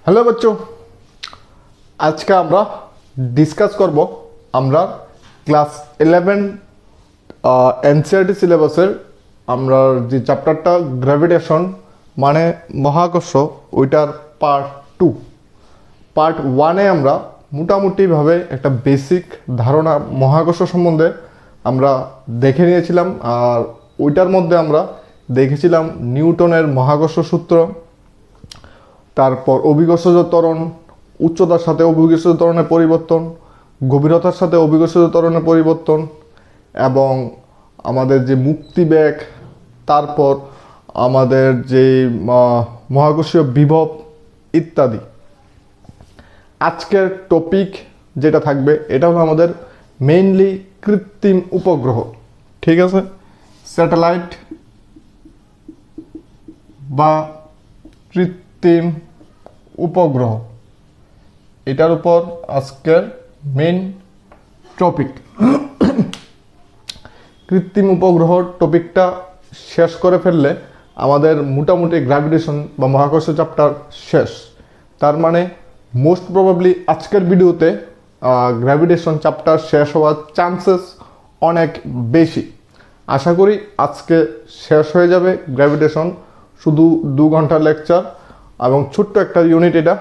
Hello बच्चों, आज का আমরা ডিসকাস করব আমরা ক্লাস 11 এনসিইআরটি সিলেবাসের আমরা যে চ্যাপ্টারটা গ্র্যাভিটেশন মানে মহাকর্ষ ওইটার পার্ট 2 পার্ট 1 এ আমরা মোটামুটিভাবে একটা বেসিক ধারণা মহাকর্ষ সম্বন্ধে আমরা দেখে নিয়েছিলাম। আর ওইটার মধ্যে আমরা দেখেছিলাম নিউটনের মহাকর্ষ সূত্র, তারপর অভিকর্ষজ ত্বরণ, উচ্চতার সাথে অভিকর্ষজ ত্বরণের পরিবর্তন, গভীরতার সাথে অভিকর্ষজ ত্বরণের পরিবর্তন এবং আমাদের যে মুক্তিবেগ, তারপর আমাদের যে মহাকর্ষীয় বিভব ইত্যাদি। আজকের টপিক যেটা থাকবে এটা হলো আমাদের মেইনলি কৃত্রিম উপগ্রহ, ঠিক আছে, স্যাটেলাইট বা কৃত্রিম উপগ্রহ, এটার উপর আজকের মেইন টপিক। কৃত্রিম উপগ্রহ টপিকটা শেষ করে ফেললে আমাদের মোটামুটি গ্র্যাভিটেশন বা মহাকর্ষ চ্যাপ্টার শেষ। তার মানে মোস্ট প্রবাবলি আজকের ভিডিওতে গ্র্যাভিটেশন চ্যাপ্টার শেষ হওয়ার চান্সেস অনেক বেশি। আশা করি আজকে শেষ হয়ে যাবে গ্র্যাভিটেশন, শুধু 2 ঘন্টার লেকচার এবং ছোট্ট একটা ইউনিট এটা।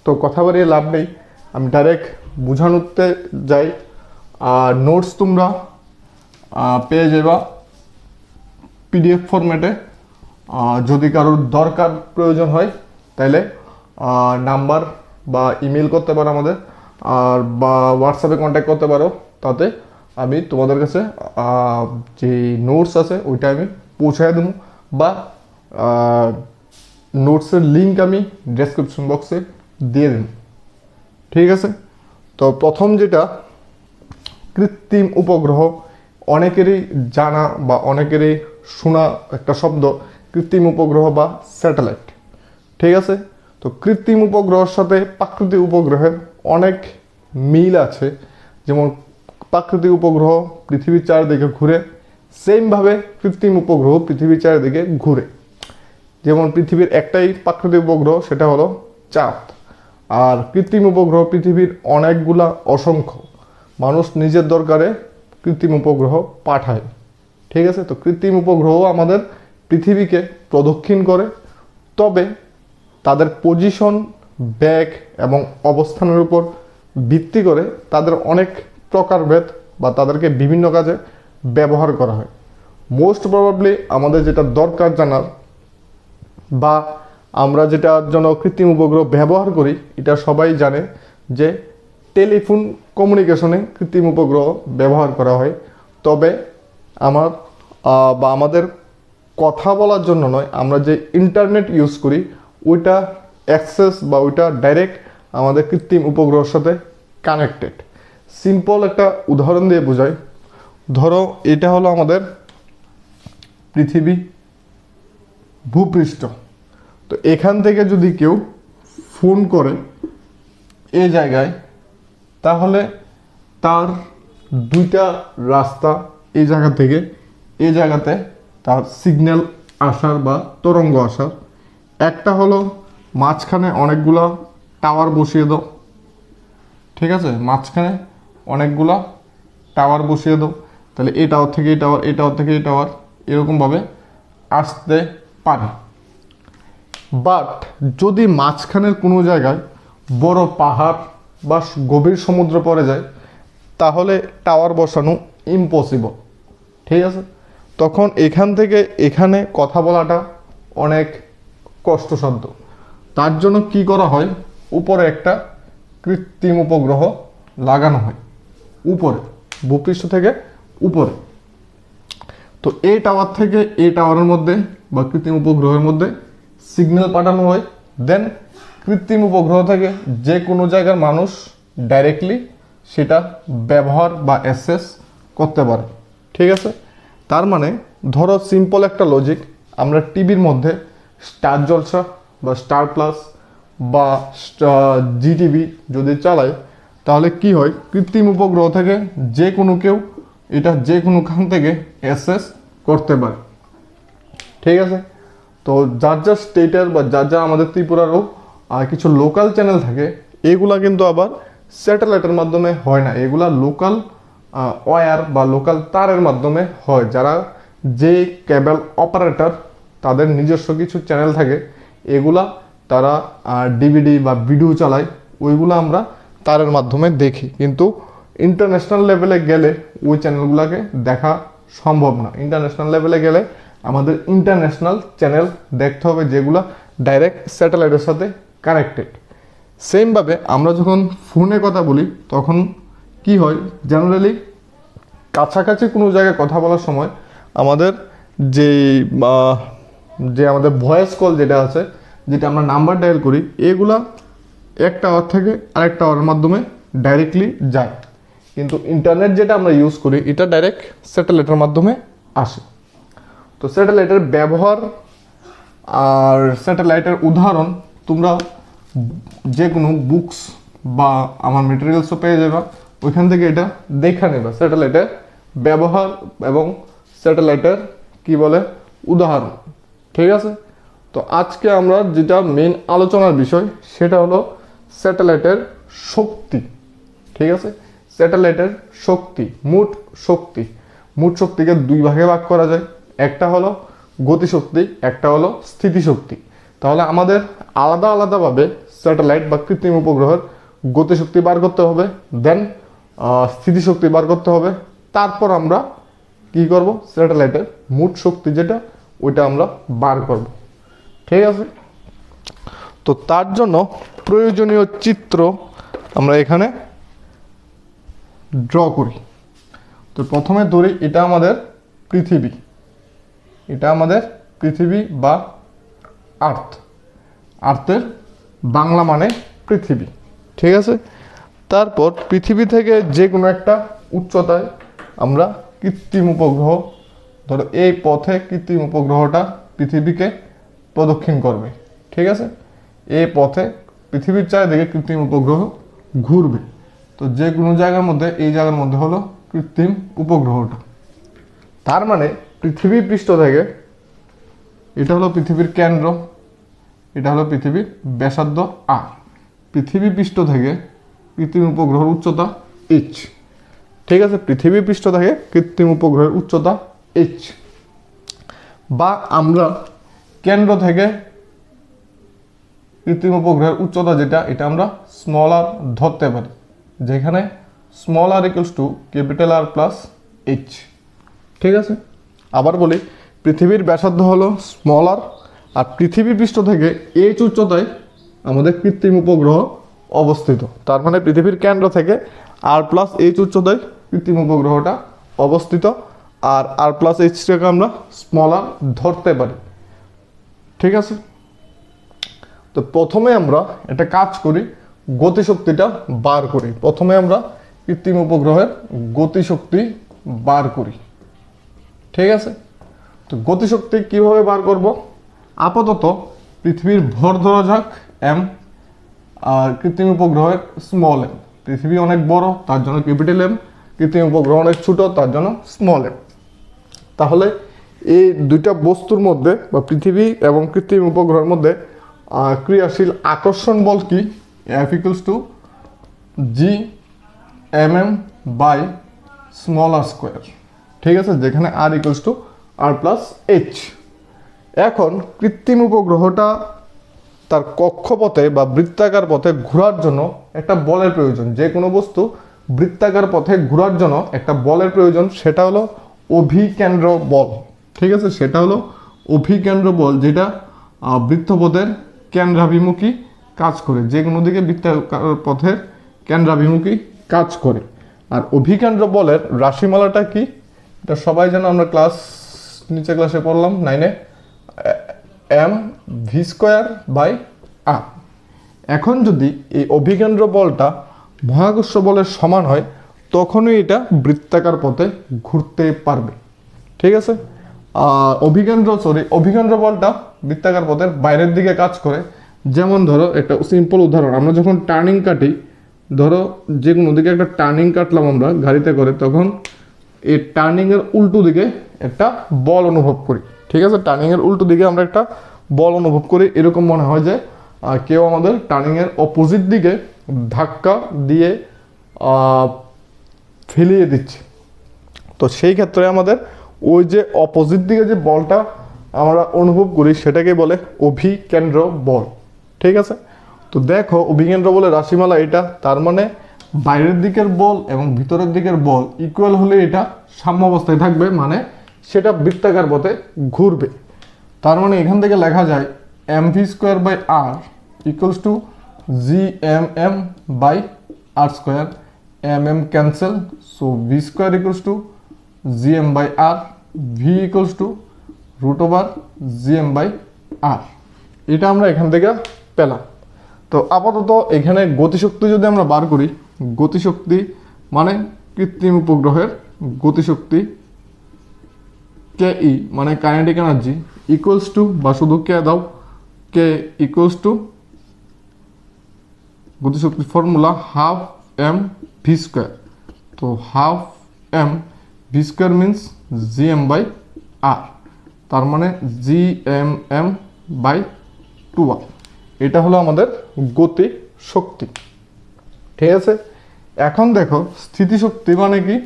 তো কথা বাড়িয়ে লাভ নেই, আমি ডাইরেক্ট বোঝানোতে যাই। নোটস তোমরা পেয়ে যাবা পিডিএফ ফরম্যাটে। যদি কারোর দরকার প্রয়োজন হয় তাহলে নাম্বার বা ইমেল করতে পারো আমাদের, আর বা হোয়াটসঅ্যাপে কন্ট্যাক্ট করতে পারো। তাতে আমি তোমাদের কাছে যে নোটস আছে ওইটা আমি পৌঁছায় দেবো, বা নোটসের লিঙ্ক আমি ডেসক্রিপশন বক্সে দিয়ে দেব, ঠিক আছে। তো প্রথম যেটা কৃত্রিম উপগ্রহ, অনেকেরই জানা বা অনেকেরই শোনা একটা শব্দ কৃত্রিম উপগ্রহ বা স্যাটেলাইট, ঠিক আছে। তো কৃত্রিম উপগ্রহের সাথে প্রাকৃতিক উপগ্রহের অনেক মিল আছে। যেমন প্রাকৃতিক উপগ্রহ পৃথিবীর চারদিকে ঘুরে, সেমভাবে কৃত্রিম উপগ্রহ পৃথিবীর চারদিকে ঘুরে। যেমন পৃথিবীর একটাই প্রাকৃতিক উপগ্রহ, সেটা হলো চাঁদ। আর কৃত্রিম উপগ্রহ পৃথিবীর অনেকগুলা, অসংখ্য। মানুষ নিজের দরকারে কৃত্রিম উপগ্রহ পাঠায়, ঠিক আছে। তো কৃত্রিম উপগ্রহ আমাদের পৃথিবীকে প্রদক্ষিণ করে, তবে তাদের পজিশন, বেগ এবং অবস্থানের উপর ভিত্তি করে তাদের অনেক প্রকারভেদ বা তাদেরকে বিভিন্ন কাজে ব্যবহার করা হয়। মোস্ট প্রবাবলি আমাদের যেটা দরকার জানার বা আমরা যেটার জন্য কৃত্রিম উপগ্রহ ব্যবহার করি, এটা সবাই জানে যে টেলিফোন কমিউনিকেশনে কৃত্রিম উপগ্রহ ব্যবহার করা হয়। তবে আমাদের কথা বলার জন্য নয়, আমরা যে ইন্টারনেট ইউজ করি ওইটা অ্যাক্সেস বা ওইটা ডাইরেক্ট আমাদের কৃত্রিম উপগ্রহের সাথে কানেক্টেড। সিম্পল একটা উদাহরণ দিয়ে বোঝাই। ধরো এটা হলো আমাদের পৃথিবী ভূপৃষ্ঠ। তো এখান থেকে যদি কেউ ফোন করে এই জায়গায়, তাহলে তার 2টা রাস্তা, এই জায়গা থেকে এই জায়গাতে তার সিগন্যাল আসার বা তরঙ্গ আসার। একটা হলো মাঝখানে অনেকগুলা টাওয়ার বসিয়ে দাও, ঠিক আছে, মাঝখানে অনেকগুলা টাওয়ার বসিয়ে দাও, তাহলে এই টাওয়ার থেকে এই টাওয়ার, এই টাওয়ার থেকে এই টাওয়ার, এরকমভাবে আসতে পারে। বাট যদি মাঝখানের কোনো জায়গায় বড় পাহাড় বা গভীর সমুদ্র পড়ে যায়, তাহলে টাওয়ার বসানো ইম্পসিবল, ঠিক আছে। তখন এখান থেকে এখানে কথা বলাটা অনেক কষ্টসাধ্য। তার জন্য কি করা হয়, উপরে একটা কৃত্রিম উপগ্রহ লাগানো হয়, উপরে ভূপৃষ্ঠ থেকে উপরে। তো এই টাওয়ার থেকে এই টাওয়ারের মধ্যে বা কৃত্রিম উপগ্রহের মধ্যে সিগন্যাল পাঠানো হয়। দেন কৃত্রিম উপগ্রহ থেকে যে কোনো জায়গার মানুষ ডাইরেক্টলি সেটা ব্যবহার বা অ্যাক্সেস করতে পারে, ঠিক আছে। তার মানে ধরো সিম্পল একটা লজিক, আমরা টিভির মধ্যে স্টার জলসা বা স্টার প্লাস বা জিটিভি যদি চালাই, তাহলে কি হয়, কৃত্রিম উপগ্রহ থেকে যে কোনো কেউ এটা যে কোনোখান থেকে অ্যাক্সেস করতে পারে, ঠিক আছে। তো যার যা স্টেটের বা যার যা আমাদের ত্রিপুরারও আর কিছু লোকাল চ্যানেল থাকে, এগুলা কিন্তু আবার স্যাটেলাইটের মাধ্যমে হয় না, এগুলা লোকাল ওয়্যার বা লোকাল তারের মাধ্যমে হয়। যারা যে কেবল অপারেটর তাদের নিজস্ব কিছু চ্যানেল থাকে, এগুলা তারা ডিভিডি বা ভিডিও চালায়, ওইগুলো আমরা তারের মাধ্যমে দেখি। কিন্তু ইন্টারন্যাশনাল লেভেলে গেলে ওই চ্যানেলগুলোকে দেখা সম্ভব না। ইন্টারন্যাশনাল লেভেলে গেলে আমাদের ইন্টারন্যাশনাল চ্যানেল দেখতে হবে যেগুলো ডাইরেক্ট স্যাটেলাইটের সাথে কানেক্টেড। সেমভাবে আমরা যখন ফোনে কথা বলি তখন কি হয়, জেনারেলি কাছাকাছি কোনো জায়গায় কথা বলার সময় আমাদের যে আমাদের ভয়েস কল যেটা আছে, যেটা আমরা নাম্বার ডায়াল করি, এগুলা এক টাওয়ার থেকে আরেক টাওয়ারের মাধ্যমে ডাইরেক্টলি যায়। কিন্তু ইন্টারনেট যেটা আমরা ইউজ করি এটা ডাইরেক্ট স্যাটেলাইটের মাধ্যমে আসে। তো স্যাটেলাইটের ব্যবহার আর স্যাটেলাইটের উদাহরণ তোমরা যে কোনো বুকস বা আমার মেটেরিয়ালসও পেয়ে যাবে, ওইখান থেকে এটা দেখা নেবে স্যাটেলাইটের ব্যবহার এবং স্যাটেলাইটের কি বলে উদাহরণ। ঠিক আছে, তো আজকে আমরা যেটা মেন আলোচনার বিষয় সেটা হলো স্যাটেলাইটের শক্তি। ঠিক আছে, স্যাটেলাইটের শক্তি, মোট শক্তিকে দুই ভাগে ভাগ করা যায়, একটা হলো গতিশক্তি, একটা হলো স্থিতিশক্তি। তাহলে আমাদের আলাদা আলাদাভাবে স্যাটেলাইট বা কৃত্রিম উপগ্রহের গতিশক্তি বার করতে হবে, দেন স্থিতিশক্তি বার করতে হবে, তারপর আমরা কি করব, স্যাটেলাইটের মোট শক্তি যেটা ওইটা আমরা বার করব। ঠিক আছে, তো তার জন্য প্রয়োজনীয় চিত্র আমরা এখানে ড্র করি। তো প্রথমে ধরি এটা আমাদের পৃথিবী, বা আর্থের বাংলা মানে পৃথিবী। ঠিক আছে, তারপর পৃথিবী থেকে যে কোনো একটা উচ্চতায় আমরা কৃত্রিম উপগ্রহ, ধরো এই পথে কৃত্রিম উপগ্রহটা পৃথিবীকে প্রদক্ষিণ করবে। ঠিক আছে, এই পথে পৃথিবীর চারিদিকে কৃত্রিম উপগ্রহ ঘুরবে। তো যে কোনো জায়গার মধ্যে এই জায়গার মধ্যে হলো কৃত্রিম উপগ্রহটা। তার মানে পৃথিবী পৃষ্ঠ থেকে, এটা হলো পৃথিবীর কেন্দ্র, এটা হলো পৃথিবীর ব্যাসার্ধ আর, পৃথিবী পৃষ্ঠ থেকে কৃত্রিম উপগ্রহের উচ্চতা h। ঠিক আছে, পৃথিবী পৃষ্ঠ থেকে কৃত্রিম উপগ্রহের উচ্চতা h, বা আমরা কেন্দ্র থেকে কৃত্রিম উপগ্রহের উচ্চতা যেটা, এটা আমরা স্মল আর ধরতে পারি, যেখানে small R equals to capital R plus h। ঠিক আছে, আবার বলি, পৃথিবীর ব্যাসার্ধ হলো স্মল আর পৃথিবী পৃষ্ঠ থেকে h উচ্চতায় আমাদের কৃত্রিম উপগ্রহ অবস্থিত। তার মানে পৃথিবীর কেন্দ্র থেকে আর প্লাস h উচ্চতায় কৃত্রিম উপগ্রহটা অবস্থিত, আর প্লাস h-টাকে আমরা স্মল আর ধরতে পারি। ঠিক আছে, তো প্রথমে আমরা একটা কাজ করি, গতিশক্তিটা বার করি। প্রথমে আমরা কৃত্রিম উপগ্রহের গতিশক্তি বার করি। ঠিক আছে, তো গতিশক্তি কিভাবে বার করব, আপাতত পৃথিবীর ভর ধরা যাক m, আর কৃত্রিম উপগ্রহের স্মল m। পৃথিবী অনেক বড় তার জন্য ক্যাপিটাল M, কৃত্রিম উপগ্রহ অনেক ছোট তার জন্য স্মল m। তাহলে এই দুইটা বস্তুর মধ্যে বা পৃথিবী এবং কৃত্রিম উপগ্রহের মধ্যে ক্রিয়াশীল আকর্ষণ বল কি, F = G/m/r²। ঠিক আছে, যেখানে r = r+h। এখন কৃত্রিম উপগ্রহটা তার কক্ষপথে বা বৃত্তাকার পথে ঘোরার জন্য একটা বলের প্রয়োজন। যে কোনো বস্তু বৃত্তাকার পথে ঘোরার জন্য একটা বলের প্রয়োজন, সেটা হলো অভিকেন্দ্র বল। ঠিক আছে, সেটা হলো অভিকেন্দ্র বল, যেটা বৃত্তপথের কেন্দ্রাভিমুখী কাজ করে, যে কোনো দিকে বৃত্তাকার পথের কেন্দ্রাভিমুখী কাজ করে। আর অভিকেন্দ্র বলের রাশিমালাটা কি, এটা সবাই জানো, আমরা নিচে ক্লাসে পড়লাম 9-এ, mv²/r। এখন যদি এই অভিকেন্দ্র বলটা মহাকর্ষ বলের সমান হয় তখনই এটা বৃত্তাকার পথে ঘুরতে পারবে। ঠিক আছে, অভিকেন্দ্র বলটা বৃত্তাকার পথের বাইরের দিকে কাজ করে। যেমন ধরো একটা সিম্পল উদাহরণ, আমরা যখন টার্নিং কাটি, ধরো যে কোনো দিকে একটা টার্নিং কাটলাম আমরা গাড়িতে করে, তখন এই টার্নিংয়ের উল্টো দিকে একটা বল অনুভব করি। ঠিক আছে, টার্নিংয়ের উল্টো দিকে আমরা একটা বল অনুভব করি, এরকম মনে হয় যে কেউ আমাদের টার্নিংয়ের অপোজিট দিকে ধাক্কা দিয়ে ফেলিয়ে দিচ্ছে। তো সেই ক্ষেত্রে আমাদের ওই যে অপোজিট দিকে যে বলটা আমরা অনুভব করি সেটাকে বলে অভিকেন্দ্র বল। ঠিক আছে, তো দেখো অভিকেন্দ্র বলের রাশিমালা এটা, তার মানে বাইরের দিকের বল এবং ভিতরের দিকের বল ইকুয়াল হলে এটা সাম্য অবস্থায় থাকবে, মানে সেটা বৃত্তাকার পথে ঘুরবে। তার মানে এখান থেকে লেখা যায় mv square by R equals to gmm by R square, mm cancel, so V square equals to gm by R, V equals to root over gm by R. এটা আমরা এখান থেকে পেলাম। তো আপাতত এখানে গতিশক্তি যদি আমরা বার করি, গতিশক্তি মানে কৃত্রিম উপগ্রহের গতিশক্তি কে ই মানে কাইনেটিক এনার্জি ইকুয়ালস টু, বা শুধু কে দাও, কে ইকুয়ালস টু গতিশক্তির formula half M V square. তো half M V square means G M by R, তার মানে জি এম বাই 2r। এটা হলো আমাদের গতি শক্তি। ঠিক আছে, এখন দেখো স্থিতিশক্তি মানে কি।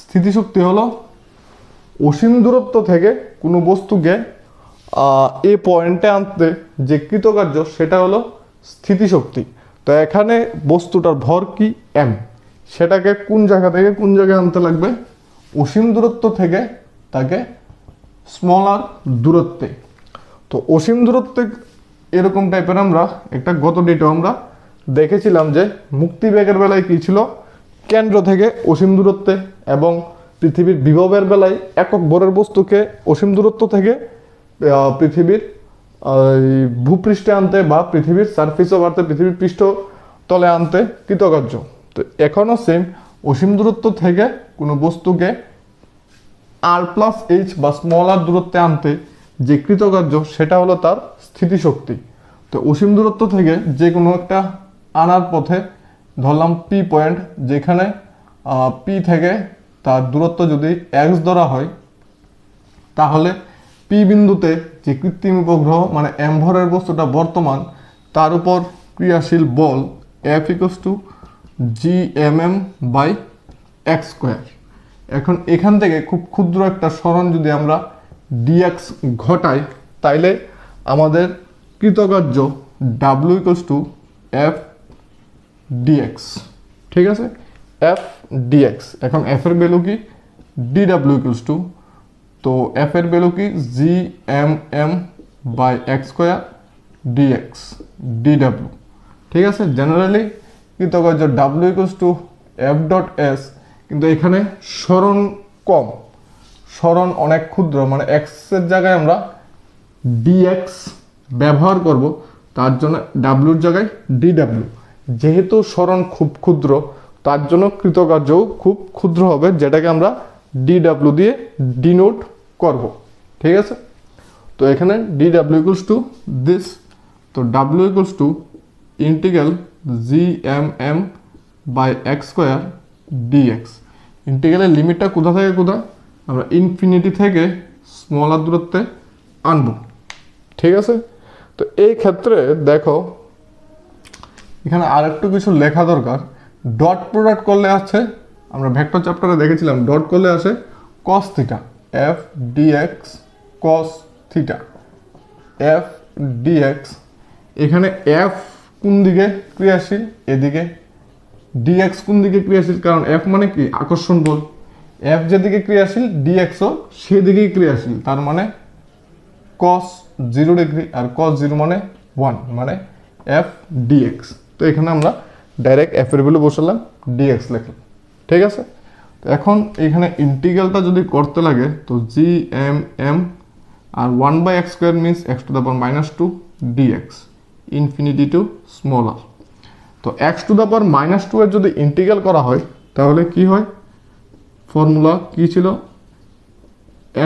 স্থিতিশক্তি হলো অসীম দূরত্ব থেকে কোনো বস্তুকে এ পয়েন্টে আনতে যে কৃতকার্য সেটা হলো স্থিতিশক্তি। তো এখানে বস্তুটার ভর কি এম, সেটাকে কোন জায়গা থেকে কোন জায়গায় আনতে লাগবে, অসীম দূরত্ব থেকে তাকে স্মলার দূরত্বে। তো অসীম দূরত্বে এরকম টাইপের আমরা একটা গত ডেটে আমরা দেখেছিলাম যে মুক্তিবেগের বেলায় কি ছিল, কেন্দ্র থেকে অসীম দূরত্বে, এবং পৃথিবীর বিভবের বেলায় একক ভরের বস্তুকে অসীম দূরত্ব থেকে পৃথিবীর ভূপৃষ্ঠে আনতে বা পৃথিবীর সারফেস অফ আর্থে পৃথিবীর পৃষ্ঠ তলে আনতে কৃতকার্য। তো এখনও সেম অসীম দূরত্ব থেকে কোনো বস্তুকে আর প্লাস এইচ বা স্মল আর দূরত্বে আনতে যে কৃতকার্য সেটা হলো তার স্থিতিশক্তি। তো অসীম দূরত্ব থেকে যে কোনো একটা আনার পথে ধরলাম পি পয়েন্ট, যেখানে পি থেকে তার দূরত্ব যদি এক্স ধরা হয়, তাহলে পি বিন্দুতে যে কৃত্রিম উপগ্রহ মানে এম ভরের বস্তুটা বর্তমান, তার উপর ক্রিয়াশীল বল F equals to G M M by X square. এখন এখান থেকে খুব ক্ষুদ্র একটা সরণ যদি আমরা ডিএক্স ঘটাই, তাইলে আমাদের কৃতকার্য W equals to F DX. ঠিক আছে, এফ ডিএক্স। এখন এফ এর ভ্যালু কি, ডি ডাব্লিউ ইকুয়ালস টু, তো এফ এর ভ্যালু কি G M M by X square DX D W. ঠিক আছে, জেনারেলি কৃতকার্য W equals to F dot S, কিন্তু এখানে সরণ কম, সরণ অনেক ক্ষুদ্র, মানে এক্সের জায়গায় আমরা ডিএক্স ব্যবহার করব, তার জন্য ডাব্লিউর জায়গায় ডি ডাব্লিউ। যেহেতু সরণ খুব ক্ষুদ্র, তার জন্য কৃতকার্যও খুব ক্ষুদ্র হবে, যেটাকে আমরা ডি ডাব্লিউ দিয়ে ডিনোট করব। ঠিক আছে, তো এখানে D W equals to this, তো W equals to integral G M M by X square DX. ইন্টিগ্রালের লিমিটটা কোথা থেকে কোথা, আমরা ইনফিনিটি থেকে স্মলার দূরত্বে আনব। ঠিক আছে, তো এই ক্ষেত্রে দেখো এখানে আরেকটু কিছু লেখা দরকার। ডট প্রোডাক্ট করলে আছে, আমরা ভেক্টর চ্যাপ্টারে দেখেছিলাম, ডট করলে আসে cos theta, F DX cos theta, F DX. এখানে এফ কোন দিকে ক্রিয়াশীল, এদিকে, ডিএক্স কোন দিকে ক্রিয়াশীল, কারণ এফ মানে কি আকর্ষণ বল, এফ যেদিকে ক্রিয়াশীল ডিএক্সও সেদিকেই ক্রিয়াশীল, তার মানে কস 0 ডিগ্রি, আর কস 0 মানে 1, মানে এফ ডিএক্স। তো এখানে আমরা ডাইরেক্ট এফ এর ভ্যালু বসালাম, ডিএক্স লিখলাম। ঠিক আছে, তো এখন এখানে ইন্টিগ্রালটা যদি করতে লাগে, তো জি এম এম আর 1 by X square means X to the power -2 DX infinity to small R. তো এক্স টু দ্য পাওয়ার -2 এর যদি ইন্টিগ্রাল করা হয়, তাহলে কি হয়, ফর্মুলা কি ছিল,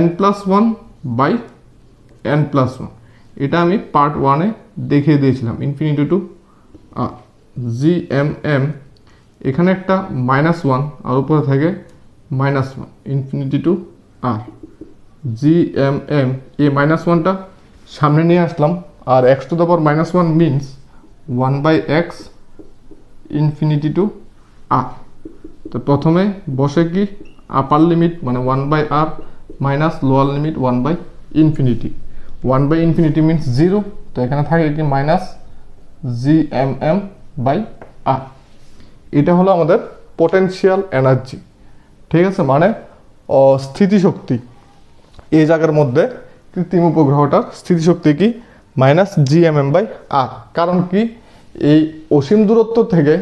n+1 বাই n+1। এটা আমি পার্ট 1-এ দেখিয়ে দিয়েছিলাম, infinity to R G M M, এখানে একটা -1 আর উপরে থাকে -1 infinity to R, G M M, এই -1টা সামনে নিয়ে আসলাম, আর X to the power -1 means 1/x infinity to R. তো প্রথমে বসে কি আপার লিমিট মানে 1/r মাইনাস লোয়ার লিমিট 1/ইনফিনিটি। 1/ইনফিনিটি মিনস 0, তো এখানে থাকে কি মাইনাস gmm/r। এটা হলো আমাদের পোটেনশিয়াল এনার্জি, ঠিক আছে, মানে স্থিতিশক্তি। এই জায়গার মধ্যে কৃত্রিম উপগ্রহটার স্থিতিশক্তি কি মাইনাস gmm/r। কারণ কি এই অসীম দূরত্ব থেকে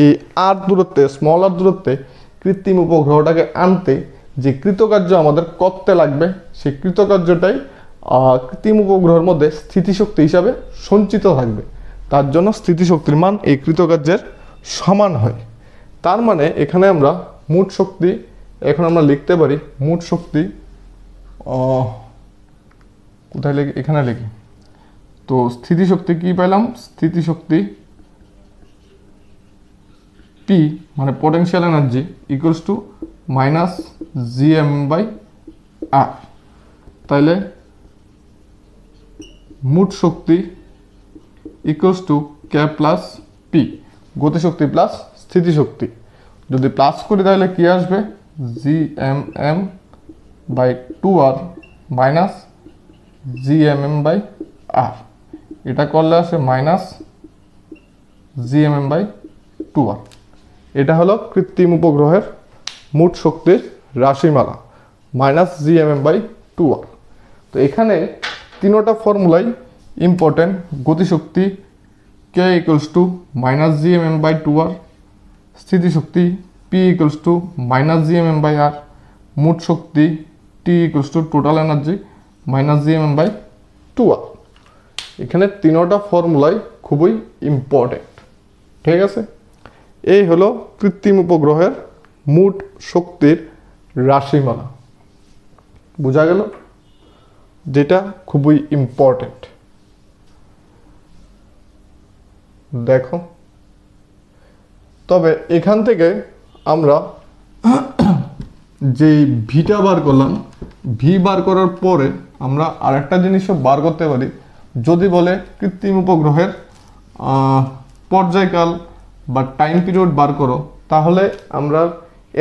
এই আর দূরত্বে, স্মল আর দূরত্বে কৃত্রিম উপগ্রহটাকে আনতে যে কৃতকার্য আমাদের করতে লাগবে, সেই কৃতকার্যটাই কৃত্রিম উপগ্রহের মধ্যে স্থিতিশক্তি হিসাবে সঞ্চিত থাকবে। তার জন্য স্থিতিশক্তির মান এই কৃতকার্যের সমান হয়। তার মানে এখানে আমরা মোট শক্তি, এখন আমরা লিখতে পারি মোট শক্তি, কোথায় লিখি, এখানে লিখি। তো স্থিতিশক্তি কি পেলাম, স্থিতিশক্তি পি মানে potential energy equals to minus gmm/r। তাইলে মোট শক্তি equals to K plus P, গতিশক্তি প্লাস স্থিতিশক্তি। যদি প্লাস করি তাহলে কি আসবে, gmm/2r মাইনাস gmm/r। এটা করলে আসে মাইনাস gmm/2r। এটা হলো কৃত্রিম উপগ্রহের মোট শক্তির রাশিমালা, মাইনাস gmm/2r। তো এখানে তিনোটা ফর্মুলাই ইম্পর্টেন্ট। গতিশক্তি K equals to minus gmm/2r, স্থিতিশক্তি P equals to minus gmm/r, মোট শক্তি T equals to total energy minus gmm/2r। এখানে তিনোটা ফর্মুলাই খুবই ইম্পর্টেন্ট, ঠিক আছে। এই হলো কৃত্রিম উপগ্রহের মোট শক্তির রাশিমালা, বোঝা গেল, যেটা খুবই ইম্পর্টেন্ট। দেখো, তবে এখান থেকে আমরা যেই ভিটা বার করলাম, ভি বার করার পরে আমরা আরেকটা জিনিসও বার করতে পারি। যদি বলে কৃত্রিম উপগ্রহের পর্যায়কাল বা টাইম পিরিয়ড বার করো, তাহলে আমরা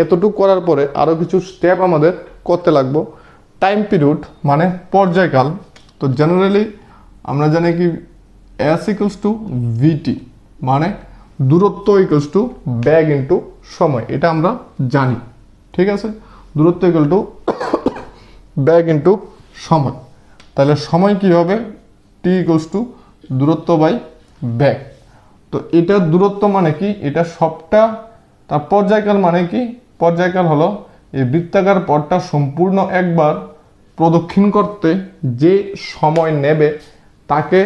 এতটুকু করার পরে আরও কিছু স্টেপ আমাদের করতে লাগবো। টাইম পিরিয়ড মানে পর্যায়কাল। তো জেনারেলি আমরা জানি কি এস ইকুয়ালস টু ভিটি মানে দূরত্ব ইকুয়ালস টু ব্যাগ ইন্টু সময়, এটা আমরা জানি, ঠিক আছে। দূরত্ব ইকুয়াল টু ব্যাগ ইন্টু সময়। তাহলে সময় কি হবে, টি ইকুয়ালস টু দূরত্ব বাই ব্যাগ। তো এটার দূরত্ব মানে কি, এটা সবটা। তার পর্যায়কাল মানে কি, পর্যায়কাল হলো এই বৃত্তাকার পথটা সম্পূর্ণ একবার প্রদক্ষিণ করতে যে সময় নেবে তাকে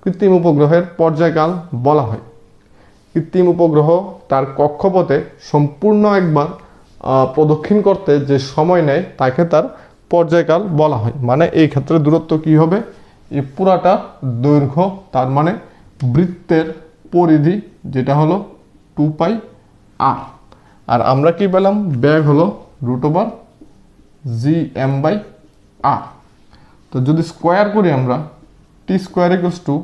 কৃত্রিম উপগ্রহের পর্যায়কাল বলা হয়। কৃত্রিম উপগ্রহ তার কক্ষপথে সম্পূর্ণ একবার প্রদক্ষিণ করতে যে সময় নেয় তাকে তার পর্যায়কাল বলা হয়। মানে এই ক্ষেত্রে দূরত্ব কি হবে, এই পুরাটা দৈর্ঘ্য, তার মানে বৃত্তের পরিধি, যেটা হলো 2πr। আর আমরা কি পেলাম, ব্যাগ হলো √gm/r। তো যদি স্কোয়ার করি আমরা, T square equals to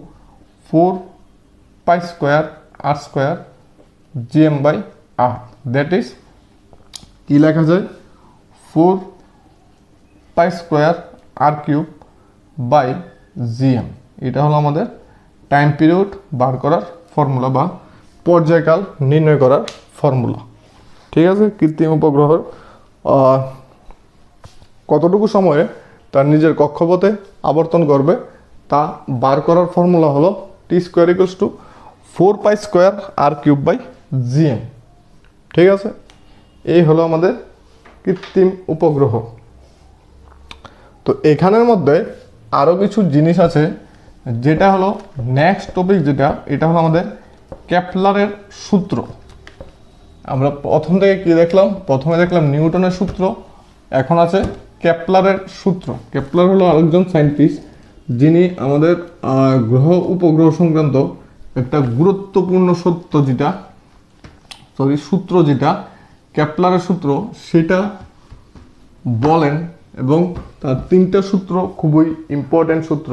4π² r² gm/r। That is কি লেখা যায়, 4π² r³/gm। এটা হলো আমাদের টাইম পিরিয়ড বার করার ফর্মুলা বা পর্যায়কাল নির্ণয় করার ফর্মুলা, ঠিক আছে। কৃত্রিম উপগ্রহের কতটুকু সময়ে তার নিজের কক্ষপথে আবর্তন করবে তা বার করার ফর্মুলা হলো টি স্কোয়ার ইকুয়ালস টু 4π² r³/gm, ঠিক আছে। এই হলো আমাদের কৃত্রিম উপগ্রহ। তো এখানের মধ্যে আরও কিছু জিনিস আছে, যেটা হলো নেক্সট টপিক, যেটা এটা হলো আমাদের কেপলারের সূত্র। আমরা প্রথম থেকে কি দেখলাম, প্রথমে দেখলাম নিউটনের সূত্র, এখন আছে কেপলারের সূত্র। কেপলার হলো আরেকজন সায়েন্টিস্ট যিনি আমাদের গ্রহ উপগ্রহ সংক্রান্ত একটা গুরুত্বপূর্ণ সূত্র যেটা কেপলারের সূত্র সেটা বলেন, এবং তার তিনটা সূত্র খুবই ইম্পর্টেন্ট সূত্র।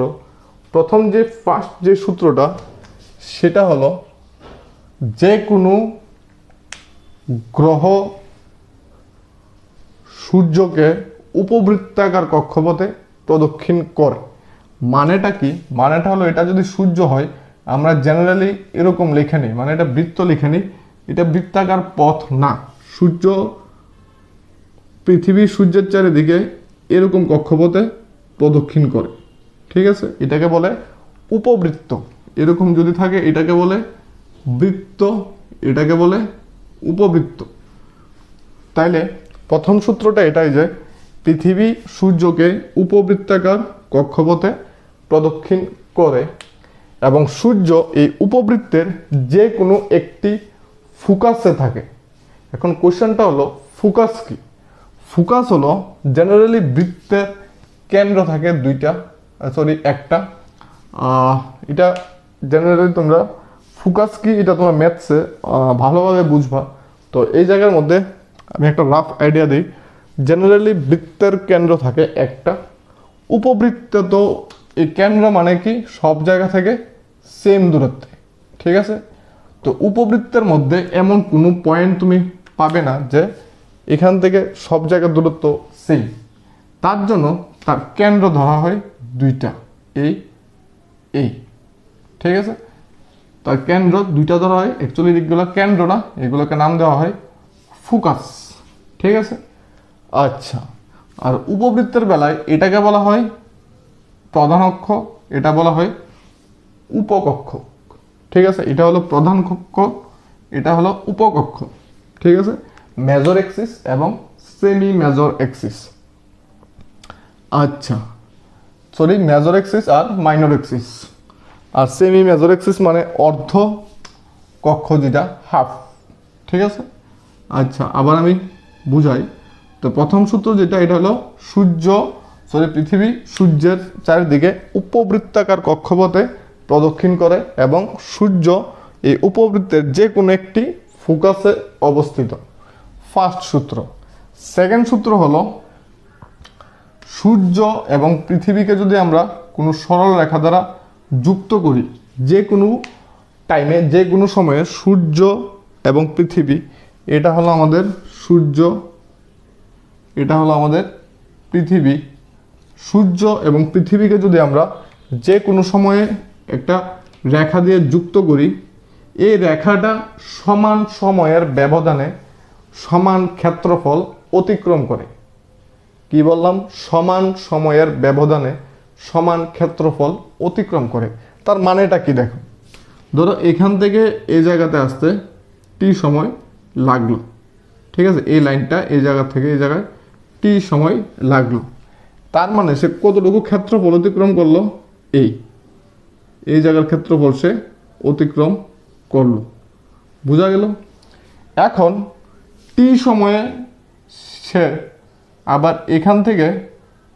প্রথম যে ফার্স্ট যে সূত্রটা সেটা হলো যে কোনো গ্রহ সূর্যকে উপবৃত্তাকার কক্ষপথে প্রদক্ষিণ করে। মানেটা কি? মানেটা হলো এটা যদি সূর্য হয় আমরা জেনারেলি এরকম লিখে নিই, মানে এটা বৃত্ত লিখে নিই, এটা বৃত্তাকার পথ না। সূর্য পৃথিবী সূর্যের চারিদিকে এরকম কক্ষপথে প্রদক্ষিণ করে, ঠিক আছে? এটাকে বলে উপবৃত্ত। এরকম যদি থাকে এটাকে বলে বৃত্ত, এটাকে বলে উপবৃত্ত। তাইলে প্রথম সূত্রটা এটাই যে পৃথিবী সূর্যকে উপবৃত্তাকার কক্ষপথে প্রদক্ষিণ করে এবং সূর্য এই উপবৃত্তের যে কোনো একটি ফোকাসে থাকে। এখন কোশ্চেনটা হলো ফোকাস কি? ফোকাস হলো জেনারেলি বৃত্তের কেন্দ্র থাকে একটা। এটা জেনারেলি তোমরা ফোকাস কি এটা তোমরা ম্যাথসে ভালোভাবে বুঝবা। তো এই জায়গার মধ্যে আমি একটা রাফ আইডিয়া দিই। জেনারেলি বৃত্তের কেন্দ্র থাকে একটা, উপবৃত্ত তো এই কেন্দ্র মানে কি সব জায়গা থেকে সেম দূরত্বে, ঠিক আছে? তো উপবৃত্তের মধ্যে এমন কোনো পয়েন্ট তুমি পাবে না যে এখান থেকে সব জায়গার দূরত্ব সেম। তার জন্য তার কেন্দ্র ধরা হয় দুইটা, এই এই, ঠিক আছে? তার কেন্দ্র দুইটা ধরা হয়। অ্যাকচুয়ালি এগুলো কেন্দ্র না, এগুলোকে নাম দেওয়া হয় ফোকাস, ঠিক আছে? আচ্ছা, আর উপবৃত্তের বেলায় এটাকে বলা হয় প্রধান অক্ষ, এটা বলা হয় উপকক্ষ, ঠিক আছে? এটা হলো প্রধান কক্ষ, এটা হলো উপকক্ষ, ঠিক আছে? মেজর এক্সিস এবং সেমি মেজর এক্সিস। আচ্ছা, সরি, মেজর এক্সিস আর মাইনর এক্সিস। আর সেমি মেজর এক্সিস মানে অর্ধ কক্ষ, যেটা হাফ, ঠিক আছে? আচ্ছা, আবার আমি বুঝাই। তো প্রথম সূত্র যেটা, এটা হলো পৃথিবী সূর্যের চারিদিকে উপবৃত্তাকার কক্ষপথে প্রদক্ষিণ করে এবং সূর্য এই উপবৃত্তের যে কোনো একটি ফোকাসে অবস্থিত। ফার্স্ট সূত্র। সেকেন্ড সূত্র হলো সূর্য এবং পৃথিবীকে যদি আমরা কোনো সরল রেখা দ্বারা যুক্ত করি, যে কোনো টাইমে যে কোনো সময়ে সূর্য এবং পৃথিবী, এটা হলো আমাদের সূর্য, এটা হলো আমাদের পৃথিবী। সূর্য এবং পৃথিবীকে যদি আমরা যে কোনো সময়ে একটা রেখা দিয়ে যুক্ত করি, এই রেখাটা সমান সময়ের ব্যবধানে সমান ক্ষেত্রফল অতিক্রম করে। কি বললাম? সমান সময়ের ব্যবধানে সমান ক্ষেত্রফল অতিক্রম করে। তার মানেটা কি দেখো, ধরো এখান থেকে এই জায়গাতে আসতে টি সময় লাগলো, ঠিক আছে? এই লাইনটা এই জায়গা থেকে এই জায়গায় টি সময় লাগলো। তার মানে সে কতটুকু ক্ষেত্রফল অতিক্রম করলো? এই জায়গার ক্ষেত্রফল সে অতিক্রম করলো। বোঝা গেল? এখন টি সময়ে সে আবার এখান থেকে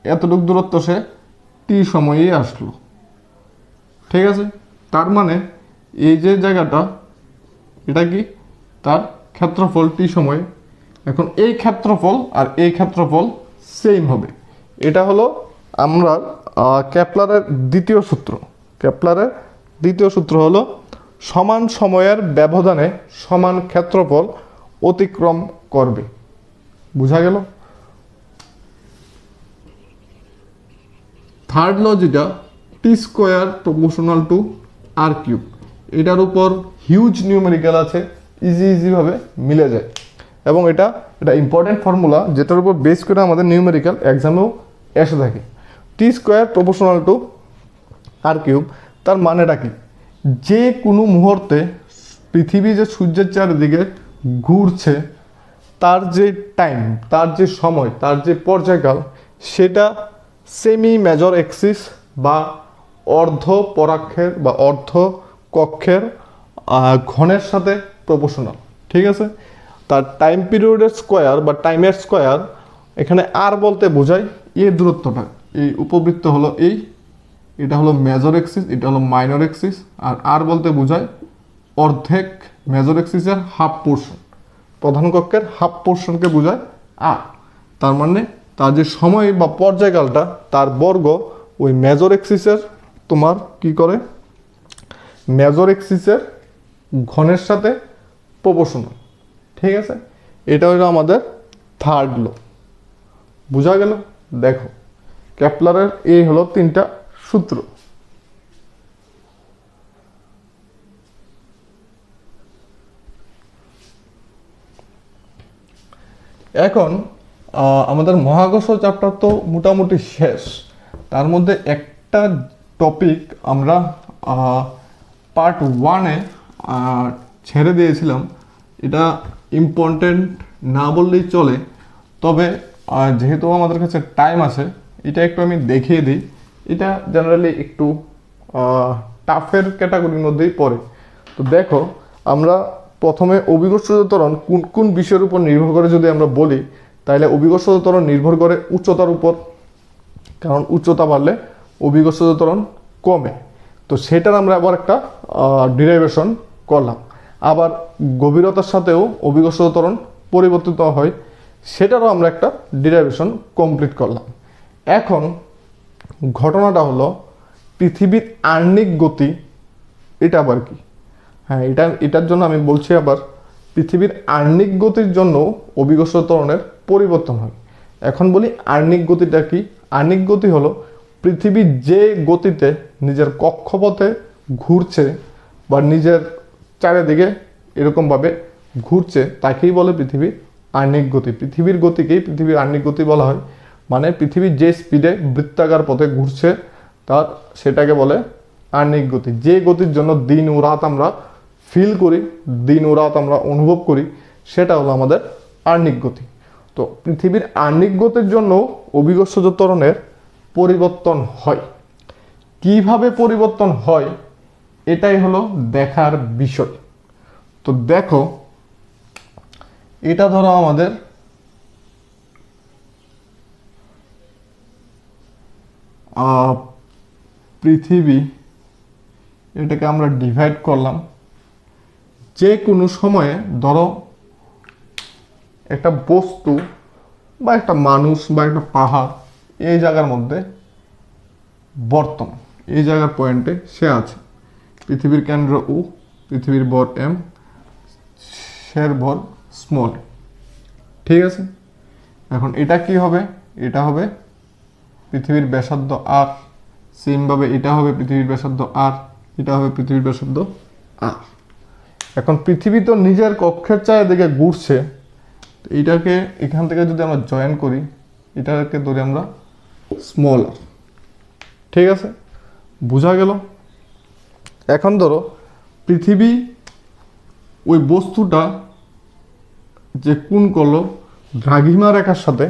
এতটুকু দূরত্ব সে টি সময়েই আসলো, ঠিক আছে? তার মানে এই যে জায়গাটা, এটা কি তার ক্ষেত্রফল টি সময়ে। এখন এই ক্ষেত্রফল আর এই ক্ষেত্রফল সেম হবে। এটা হলো আমরা কেপলারের দ্বিতীয় সূত্র। কেপলারের দ্বিতীয় সূত্র হলো সমান সময়ের ব্যবধানে সমান ক্ষেত্রফল অতিক্রম করবে। বুঝা গেল? থার্ড ল যেটা, T square proportional to R cube, এটার উপর হিউজ নিউমেরিক্যাল আছে, ইজিভাবে মিলে যায়। এবং এটা ইম্পর্টেন্ট ফর্মুলা, যেটার উপর বেস করে আমাদের নিউমেরিক্যাল এক্সামেও এসে থাকে। T square proportional to R cube, তার মানেটা কি? যে কোনো মুহূর্তে পৃথিবী যে সূর্যের চারিদিকে ঘুরছে, তার যে টাইম, তার যে সময়, তার যে পর্যায়কাল, সেটা সেমি মেজর এক্সিস বা অর্ধ পরাক্ষের বা অর্ধ কক্ষের ঘনের সাথে প্রপোর্শনাল, ঠিক আছে? তার টাইম পিরিয়ডের স্কোয়ার বা টাইমের স্কোয়ার, এখানে আর বলতে বোঝায় এই দূরত্বটা। এই উপবৃত্ত হলো এটা হলো মেজর এক্সিস, এটা হলো মাইনর এক্সিস, আর বলতে বোঝায় অর্ধেক মেজর এক্সিসের হাফ পোর্শন, প্রধান কক্ষের হাফ পোর্শনকে বোঝায় আর। তার মানে তার যে সময় বা পর্যায়কালটা, তার বর্গ ওই মেজর এক্সিসের তোমার কি করে, মেজর এক্সিসের ঘনের সাথে প্রপোর্শনাল। ঠিক আছে, এটা হলো আমাদের থার্ড ল। বোঝা গেল? দেখো কেপলারের এই হলো 3টা সূত্র। এখন আমাদের মহাকর্ষ চ্যাপ্টার তো মোটামুটি শেষ। তার মধ্যে একটা টপিক আমরা পার্ট 1-এ ছেড়ে দিয়েছিলাম। এটা ইম্পর্টেন্ট না বললেই চলে, তবে যেহেতু আমাদের কাছে টাইম আছে, এটা একটু আমি দেখিয়ে দিই। এটা জেনারেলি একটু টাফের ক্যাটাগরির মধ্যেই পড়ে। তো দেখো, আমরা প্রথমে অভিকর্ষজ ত্বরণ কোন কোন বিষয়ের উপর নির্ভর করে যদি আমরা বলি, তাহলে অভিকর্ষজ ত্বরণ নির্ভর করে উচ্চতার উপর, কারণ উচ্চতা বাড়লে অভিকর্ষজ ত্বরণ কমে। তো সেটার আমরা আবার একটা ডিরাইভেশন করলাম। আবার গভীরতার সাথেও অভিকর্ষজ ত্বরণ পরিবর্তিত হয়, সেটারও আমরা একটা ডিরাইভেশন কমপ্লিট করলাম। এখন ঘটনাটা হলো পৃথিবীর আহ্নিক গতি, এটা আবার কি? হ্যাঁ, এটার জন্য আমি বলছি আবার, পৃথিবীর আহ্নিক গতির জন্য অভিকর্ষজ ত্বরণের পরিবর্তন হয়। এখন বলি আহ্নিক গতিটা কি। আহ্নিক গতি হলো পৃথিবী যে গতিতে নিজের কক্ষপথে ঘুরছে বা নিজের চারিদিকে এরকমভাবে ঘুরছে, তাকেই বলে পৃথিবীর আহ্নিক গতি। পৃথিবীর গতিকেই পৃথিবীর আহ্নিক গতি বলা হয়। মানে পৃথিবী যে স্পিডে বৃত্তাকার পথে ঘুরছে তার সেটাকে বলে আহ্নিক গতি। যে গতির জন্য দিন ও রাত আমরা ফিল করি, দিন ও রাত আমরা অনুভব করি, সেটা হলো আমাদের আহ্নিক গতি। তো পৃথিবীর আহ্নিক গতির জন্য অভিকর্ষজ ত্বরণের পরিবর্তন হয়। কিভাবে পরিবর্তন হয় এটাই হলো দেখার বিষয়। তো দেখো, এটা ধরো আমাদের পৃথিবী, এটাকে আমরা ডিভাইড করলাম। যে কোনো সময়ে ধরো একটা বস্তু বা একটা মানুষ বা একটা পাহাড় এই জায়গার মধ্যে বর্তমান এই জায়গার পয়েন্টে সে আছে। পৃথিবীর কেন্দ্র ও, পৃথিবীর ভর এম, সের ভর স্মল। ঠিক আছে, এখন এটা কি হবে? এটা হবে পৃথিবীর ব্যাসার্ধ আর। সেমভাবে এটা হবে পৃথিবীর ব্যাসার্ধ আর, এটা হবে পৃথিবীর ব্যাসার্ধ আর। এখন পৃথিবী তো নিজের কক্ষের চারিদিকে ঘুরছে, এইটাকে এখান থেকে যদি আমরা জয়েন করি, এটাকে ধরে আমরা স্মল আর। ঠিক আছে, বোঝা গেল? এখন ধরো পৃথিবী ওই বস্তুটা যে কোণ করলো দ্রাঘিমা রেখার সাথে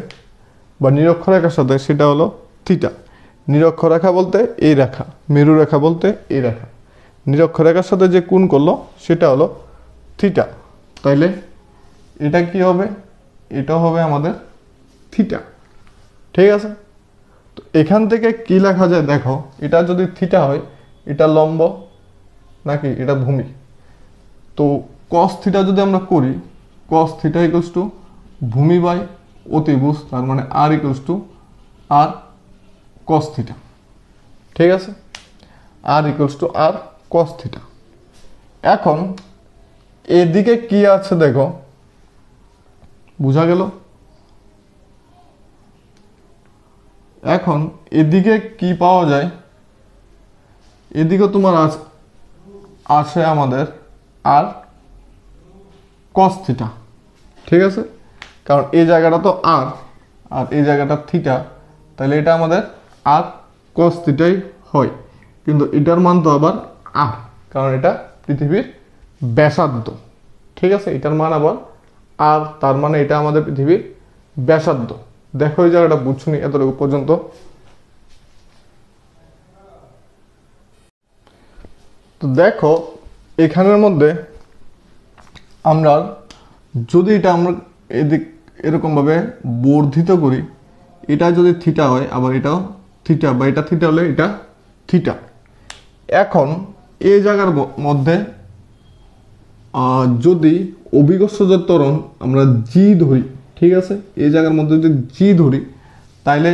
বা নিরক্ষরেখার সাথে, সেটা হলো থিটা। নিরক্ষরেখা বলতে এই রেখা, মেরু রেখা বলতে এই রেখা। নিরক্ষরেখার সাথে যে কোণ করলো সেটা হলো থিটা। তাইলে এটা কি হবে? এটা হবে আমাদের থিটা। ঠিক আছে, তো এখান থেকে কি লেখা যায় দেখো, এটা যদি থিটা হয়, এটা লম্ব নাকি এটা ভূমি। তো কস থিটা যদি আমরা করি, কস থিটা ইকুয়ালস টু ভূমি বাই অতিভুজ, তার মানে R equals to R cos theta. ঠিক আছে, R equals to R cos theta. এখন এদিকে কি আছে দেখো, বোঝা গেল? এখন এদিকে কি পাওয়া যায়? এদিকে তোমার আছে আমাদের আর কস থিটা। ঠিক আছে, কারণ এই জায়গাটা তো আর, আর এই জায়গাটা থিটা, তাহলে এটা আমাদের আর কস থিটাই হয়। কিন্তু এটার মান তো আবার আর, কারণ এটা পৃথিবীর ব্যাসার্ধ। ঠিক আছে, এটার মান আবার আর, তার মানে এটা আমাদের পৃথিবীর ব্যাসার্ধ। দেখো এই জায়গাটা বুঝছনি এতটুকু পর্যন্ত? তো দেখো এখানের মধ্যে আমরা যদি এটা আমরা এদিক এরকমভাবে বর্ধিত করি, এটা যদি থিটা হয়, আবার এটাও থিটা, বা এটা থিটা হলে এটা থিটা। এখন এই জায়গার মধ্যে যদি অভিকর্ষজ ত্বরণ আমরা জি ধরি, ঠিক আছে, এই জায়গার মধ্যে যদি জি ধরি, তাইলে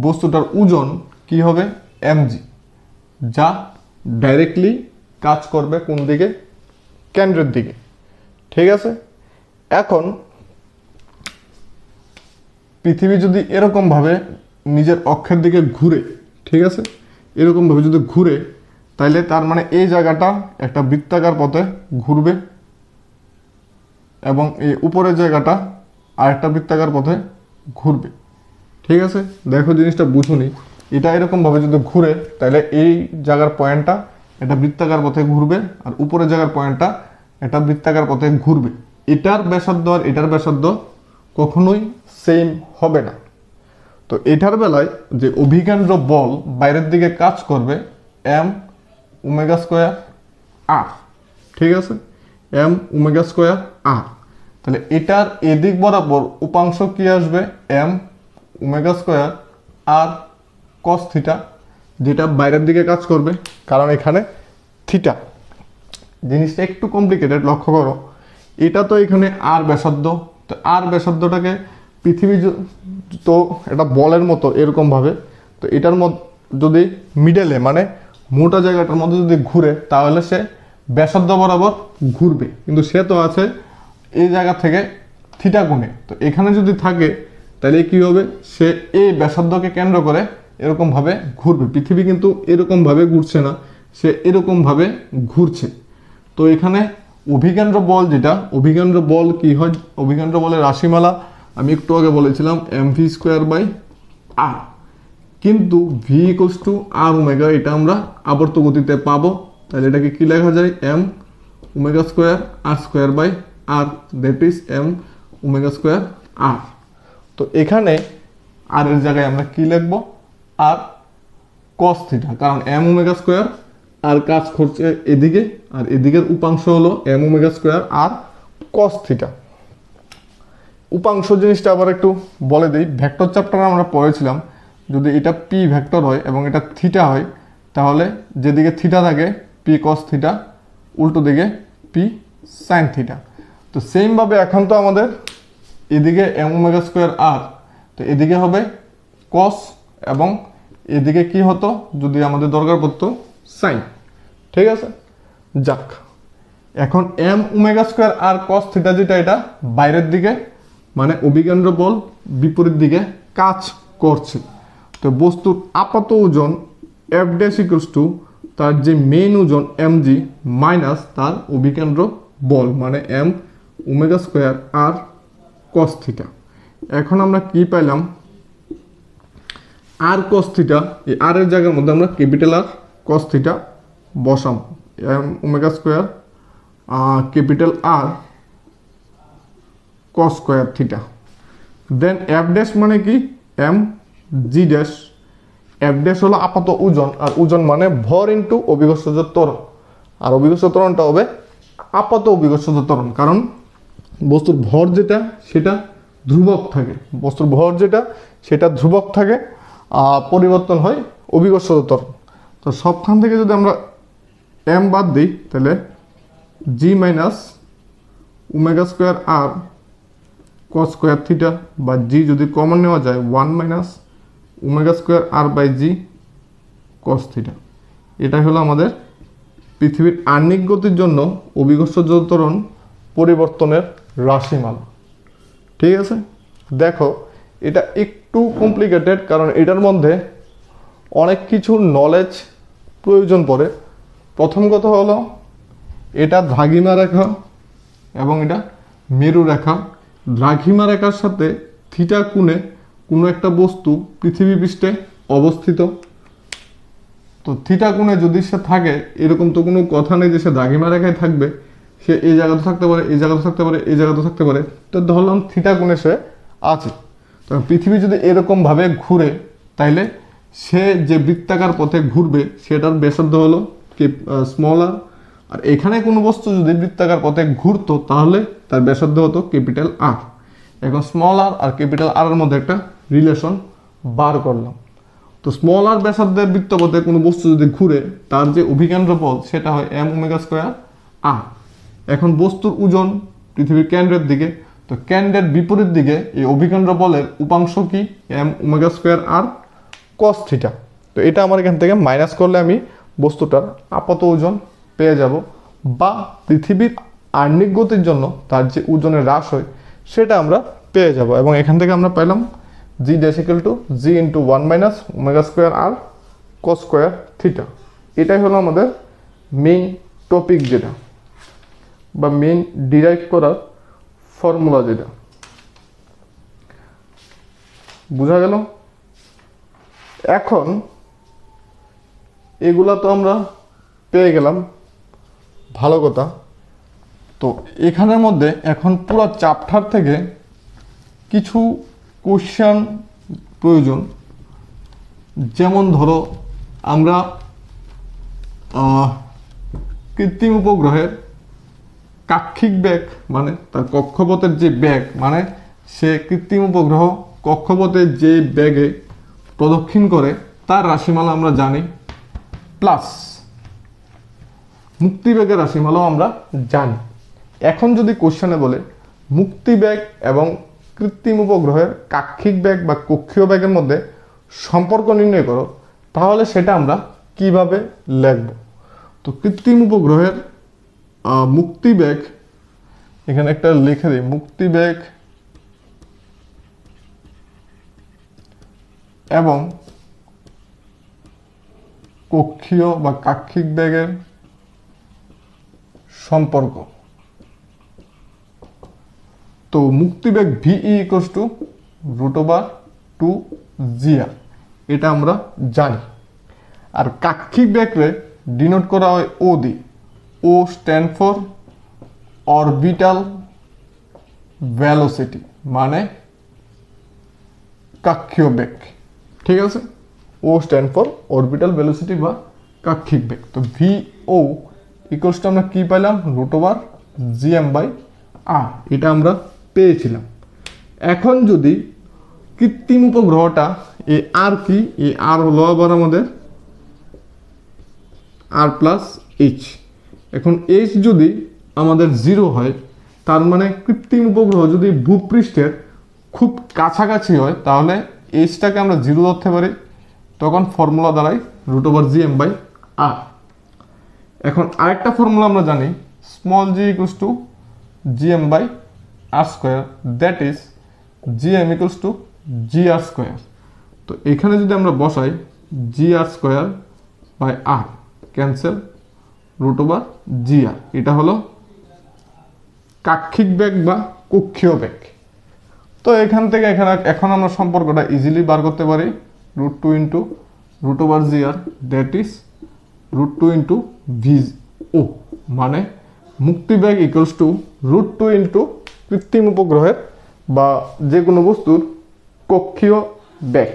বস্তুটার ওজন কি হবে? এমজি। যা ডাইরেক্টলি কাজ করবে কোন দিকে, কেন্দ্রের দিকে। ঠিক আছে, এখন পৃথিবী যদি এরকমভাবে নিজের অক্ষের দিকে ঘুরে, ঠিক আছে, এরকমভাবে যদি ঘুরে, তাহলে তার মানে এই জায়গাটা একটা বৃত্তাকার পথে ঘুরবে এবং এই উপরের জায়গাটা আরেকটা বৃত্তাকার পথে ঘুরবে। ঠিক আছে, দেখো জিনিসটা বুঝুনি, এটা এরকমভাবে যদি ঘুরে তাহলে এই জায়গার পয়েন্টটা একটা বৃত্তাকার পথে ঘুরবে আর উপরের জায়গার পয়েন্টটা একটা বৃত্তাকার পথে ঘুরবে। এটার ব্যাসার্ধ আর এটার ব্যাসার্ধ কখনোই সেম হবে না। তো এটার বেলায় যে অভিকেন্দ্র বল বাইরের দিকে কাজ করবে এম ওমেগা স্কোয়ার আর। ঠিক আছে, এম ওমেগা স্কোয়ার আর। তাহলে এটার এদিক বরাবর উপাংশ কি আসবে, M omega square R cos theta, যেটা বাইরের দিকে কাজ করবে, কারণ এখানে থিটা। জিনিসটা একটু কমপ্লিকেটেড, লক্ষ্য করো। এটা তো এখানে আর ব্যাসার্ধ, তো আর ব্যাসার্ধটাকে পৃথিবী তো এটা বলের মতো এরকমভাবে, তো এটার মধ্যে যদি মিডলে মানে মোটা জায়গাটার মধ্যে যদি ঘুরে তাহলে সে ব্যাসার্ধ বরাবর ঘুরবে, কিন্তু সে তো আছে এই জায়গা থেকে থিটা কোণে। তো এখানে যদি থাকে তাহলে কি হবে, সে এই ব্যাসার্ধকে কেন্দ্র করে এরকমভাবে ঘুরবে। পৃথিবী কিন্তু এরকমভাবে ঘুরছে না, সে এরকমভাবে ঘুরছে। তো এখানে অভিকেন্দ্র বল যেটা, অভিকেন্দ্র বল কি হয়, অভিকেন্দ্র বলের রাশিমালা আমি একটু আগে বলেছিলাম M V square by R, কিন্তু V equals to R omega এটা আমরা আবর্ত গতিতে পাবো। তাহলে এটাকে কি লেখা যায়, M omega square R square by R, that is M omega square R. তো এখানে আর এর জায়গায় আমরা কি লিখবো, আর কস থিটা, কারণ এম ওমেগা স্কোয়ার আর কাজ করছে এদিকে আর এদিকের উপাংশ হলো M omega square R cos theta. উপাংশ জিনিসটা আবার একটু বলে দিই, ভেক্টর চ্যাপ্টারে আমরা পড়েছিলাম যদি এটা পি ভেক্টর হয় এবং এটা থিটা হয় তাহলে যেদিকে থিটা থাকে পি কস থিটা, উল্টো দিকে পি সাইন থিটা। তো সেমভাবে এখন তো আমাদের এদিকে এম ওমেগা স্কোয়ার আর, তো এদিকে হবে কস এবং এদিকে কি হতো যদি আমাদের দরকার পড়তো সাইন। ঠিক আছে, যাক এখন M omega square R cos theta যেটা এটা বাইরের দিকে মানে অভিকেন্দ্র বল বিপরীত দিকে কাজ করছে। তো বস্তুর আপাত ওজন এফ ড্যাশ ইকুয়ালস টু তার যে মেইন ওজন এম জি মাইনাস তার অভিকেন্দ্র বল মানে M omega square R cos theta. এখন আমরা কি পাইলাম, আর কস থিটা, এই আর এর জায়গার মধ্যে আমরা ক্যাপিটাল আর কস থিটা বসাম, M omega square capital R cos square theta. Then F dash মানে কি, M G dash, F dash হলো আপাত ওজন আর ওজন মানে ভর ইন্টু অভিকর্ষজ ত্বরণ, আর অভিকর্ষজ ত্বরণটা হবে আপাত অভিকর্ষজ ত্বরণ, কারণ বস্তুর ভর যেটা সেটা ধ্রুবক থাকে, বস্তুর ভর যেটা সেটা ধ্রুবক থাকে, পরিবর্তন হয় অভিকর্ষজ ত্বরণ। তো সবখান থেকে যদি আমরা এম বাদ দিই তাহলে G minus omega square R cos square theta, বা জি যদি কমন নেওয়া যায় 1 minus omega square R by G cos theta. এটা হলো আমাদের পৃথিবীর আহ্নিক গতির জন্য অভিকর্ষজ ত্বরণ পরিবর্তনের রাশিমালা। ঠিক আছে, দেখো এটা একটু কমপ্লিকেটেড কারণ এটার মধ্যে অনেক কিছু নলেজ প্রয়োজন পড়ে। প্রথম কথা হলো এটা দ্রাঘিমা রেখা এবং এটা মেরু রেখা। দ্রাঘিমা রেখার সাথে থিটা কোণে কোনো একটা বস্তু পৃথিবী পৃষ্ঠে অবস্থিত। তো থিটা কোণে যদি সে থাকে এরকম তো কোনো কথা নেই যে সে দ্রাঘিমা রেখায় থাকবে, সে এই জায়গাতে থাকতে পারে, এই জায়গাতে থাকতে পারে, এই জায়গাতে থাকতে পারে। তো ধরলাম থিটা কোণে সে আছে। তো পৃথিবী যদি এরকমভাবে ঘুরে তাইলে সে যে বৃত্তাকার পথে ঘুরবে সেটার ব্যাসার্ধ হলো স্মল আর, আর এখানে কোনো বস্তু যদি বৃত্তাকার পথে ঘুরতো তাহলে তার ব্যাসার্ধ হতো ক্যাপিটাল আর। এখন স্মল আর আর ক্যাপিটাল আর এর মধ্যে একটা রিলেশন বার করলাম। তো স্মল আর ব্যাসার্ধের বৃত্তপথে কোনো বস্তু যদি ঘুরে তার যে অভিকেন্দ্র বল সেটা হয় এম ওমেগা স্কোয়ার আর। এখন বস্তুর ওজন পৃথিবীর কেন্দ্রের দিকে, তো কেন্দ্রের বিপরীত দিকে এই অভিকেন্দ্র বলের উপাংশ কি, M omega square R cos theta. তো এটা আমার এখান থেকে মাইনাস করলে আমি বস্তুটার আপাত ওজন পেয়ে যাব, বা পৃথিবীর আহ্নিক গতির জন্য তার যে ওজনের হ্রাস হয় সেটা আমরা পেয়ে যাব। এবং এখান থেকে আমরা পেলাম G dash equal to G into 1 minus omega square R cos square theta. এটাই হলো আমাদের মেইন টপিক, যেটা বা মেইন ডিরাইভ করার ফর্মুলা, যেটা বোঝা গেল। এখন এগুলা তো আমরা পেয়ে গেলাম, ভালো কথা। তো এখানের মধ্যে এখন পুরো চ্যাপ্টার থেকে কিছু কোশ্চেন প্রয়োজন। যেমন ধরো আমরা কৃত্রিম উপগ্রহের কাক্ষিক বেগ, মানে তার কক্ষপথের যে বেগ, মানে সে কৃত্রিম উপগ্রহ কক্ষপথের যে বেগে প্রদক্ষিণ করে তার রাশিমালা আমরা জানি, প্লাস মুক্তিবেগের রাশিমালাও আমরা জানি। এখন যদি কোশ্চেনে বলে মুক্তিবেগ এবং কৃত্রিম উপগ্রহের কাক্ষিক বেগ বা কক্ষীয় বেগের মধ্যে সম্পর্ক নির্ণয় করো, তাহলে সেটা আমরা কিভাবে লিখব? তো কৃত্রিম উপগ্রহের মুক্তিবেগ, এখানে একটা লিখে দিই, মুক্তিবেগ এবং কক্ষীয় বা কাক্ষিক বেগের সম্পর্ক। তো মুক্তিবেগ ভিই ইকুয়ালস টু √2 এটা আমরা জানি। আর কাক্ষিক বেগকে ডিনোট করা হয় ও দিয়ে। ও স্ট্যান্ড ফর অরবিটাল ভেলোসিটি, মানে কাক্ষীয় বেগ, ঠিক আছে। ও স্ট্যান্ড ফর অরবিটাল ভেলোসিটি বা কাক্ষিক বেগ। তো ভি ও ইকুয়ালস টু আমরা কি পাইলাম? √gm/r, এটা আমরা পেয়েছিলাম। এখন যদি কৃত্রিম উপগ্রহটা এ আর কি, এ আর হলো আবার আমাদের আর প্লাস এইচ। এখন এইচ যদি আমাদের 0 হয়, তার মানে কৃত্রিম উপগ্রহ যদি ভূপৃষ্ঠের খুব কাছাকাছি হয়, তাহলে এইচটাকে আমরা 0 ধরতে পারি। তখন ফর্মুলা দাঁড়ায় √gm/r। এখন আরেকটা ফর্মুলা আমরা জানি, small G equals to gm/r², that is gm equals to gr²। তো এখানে যদি আমরা বসাই gr²/r ক্যান্সেল, √gr, এটা হলো কাক্ষিক বেগ বা কক্ষীয় বেগ। তো এখান থেকে এখন আমরা সম্পর্কটা ইজিলি বার করতে পারি, √2 into √gr, that is √2 into VO, মানে মুক্তিবেগ ইকুয়ালস টু √2 ইন্টু কৃত্রিম উপগ্রহের বা যে কোনো বস্তুর কক্ষীয় বেগ।